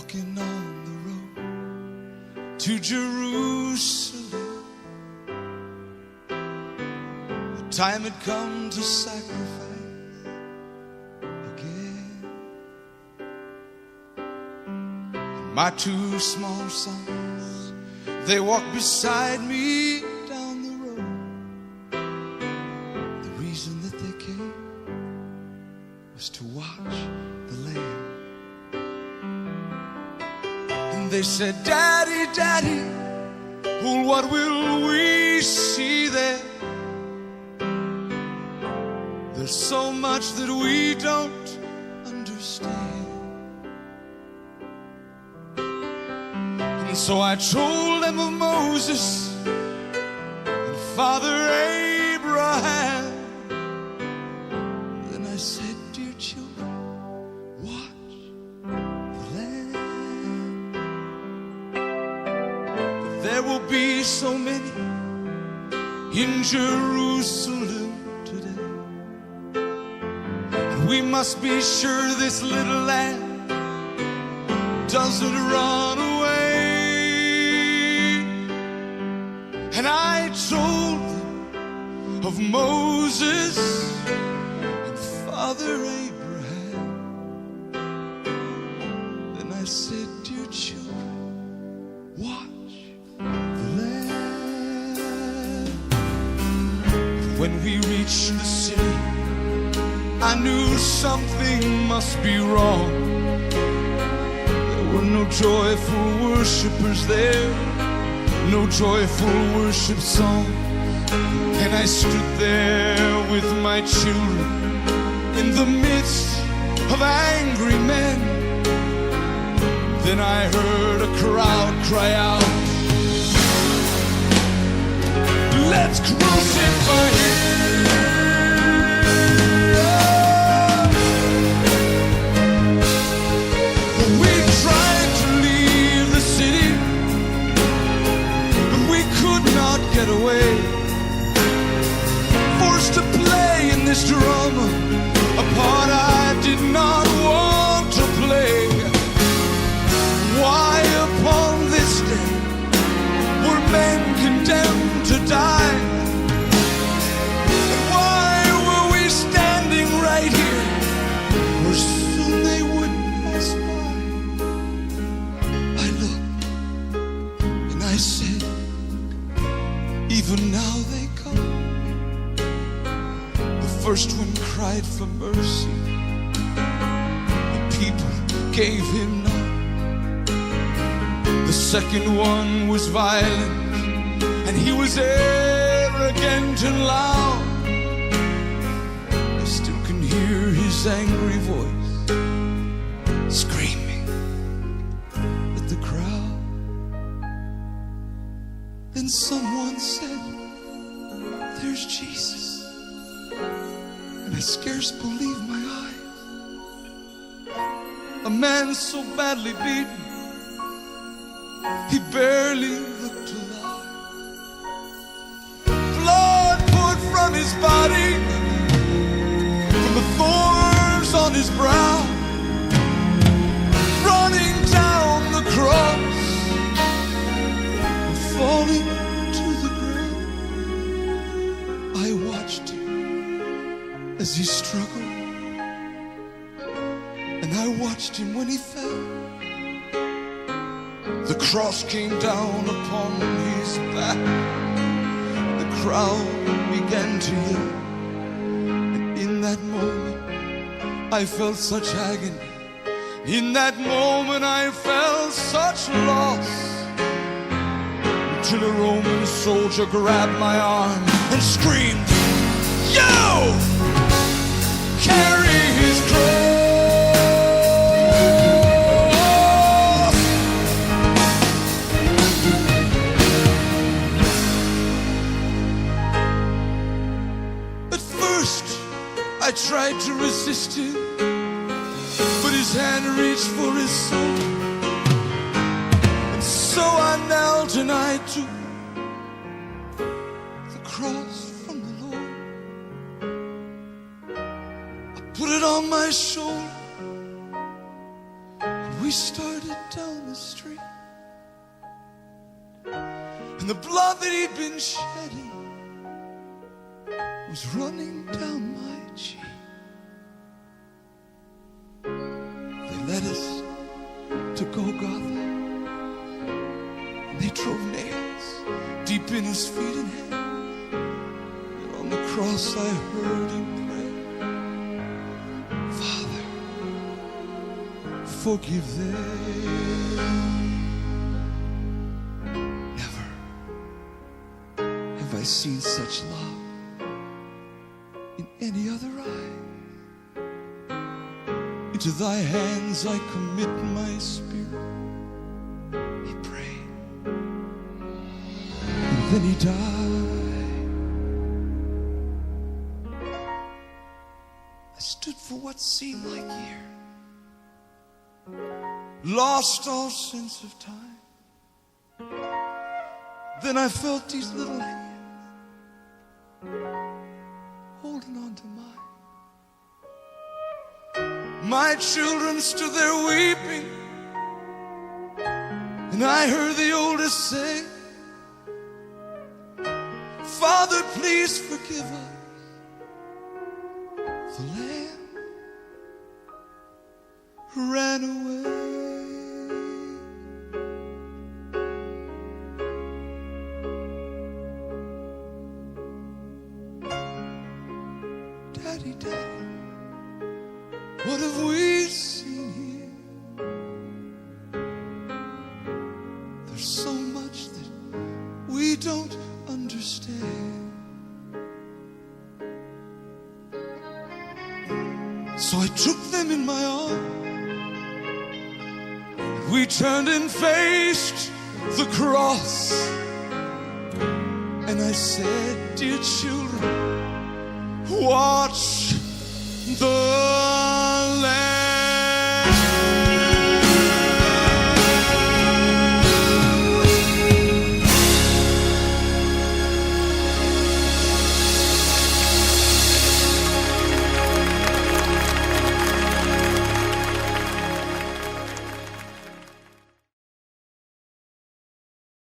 walking on the road to Jerusalem. The time had come to sacrifice again. And my two small sons, they walked beside me down the road. The reason that they came was to watch the Lamb. And they said, Daddy, Daddy, well, what will we see there? There's so much that we don't understand. And so I told them of Moses and Father Abraham. Then I said, dear children, watch the Lamb. There will be so many in Jerusalem today, and we must be sure this little lamb doesn't run away. And I told them of Moses and Father Abraham. Then I said, dear children, watch the Lamb. When we reached the city, I knew something must be wrong. There were no joyful worshipers there, no joyful worship song. And I stood there with my children in the midst of angry men. Then I heard a crowd cry out, let's crucify him. We tried to leave the city, but we could not get away. Forced to play in this drama, a part I did not want to play. Why upon this day were men condemned to die? And why were we standing right here where soon they would pass by? I looked and I said, even now they come. The first one cried for mercy, the people gave him none. The second one was violent, and he was arrogant and loud. I still can hear his angry voice screaming at the crowd. Then someone said, there's Jesus. And I scarce believed my eyes. A man so badly beaten, he barely looked alive. Blood poured from his body, from the thorns on his brow, running down the cross and falling to the ground. I watched him as he struggled, and I watched him when he fell. The cross came down upon his back. The crowd began to yell. And in that moment, I felt such agony. In that moment, I felt such loss. Until a Roman soldier grabbed my arm and screamed, "You! Carry his cross!" I tried to resist him, but his hand reached for his soul. And so I knelt and I took the cross from the Lord. I put it on my shoulder, and we we started down the street, and the blood that he'd been shedding was running down my cheek. They led us to Golgotha, and they drove nails deep in his feet and hands, and on the cross I heard him pray, Father, forgive them. Never have I seen such love in any other eye. Into thy hands I commit my spirit, he prayed, and then he died. I stood for what seemed like years, lost all sense of time. Then I felt these little hands holding on to mine. My children stood there weeping, and I heard the oldest say, Father, please forgive us. The lamb ran away. Daddy, Daddy, what have we seen here? There's so much that we don't understand. So I took them in my arms, and we turned and faced the cross. And I said, dear children, watch the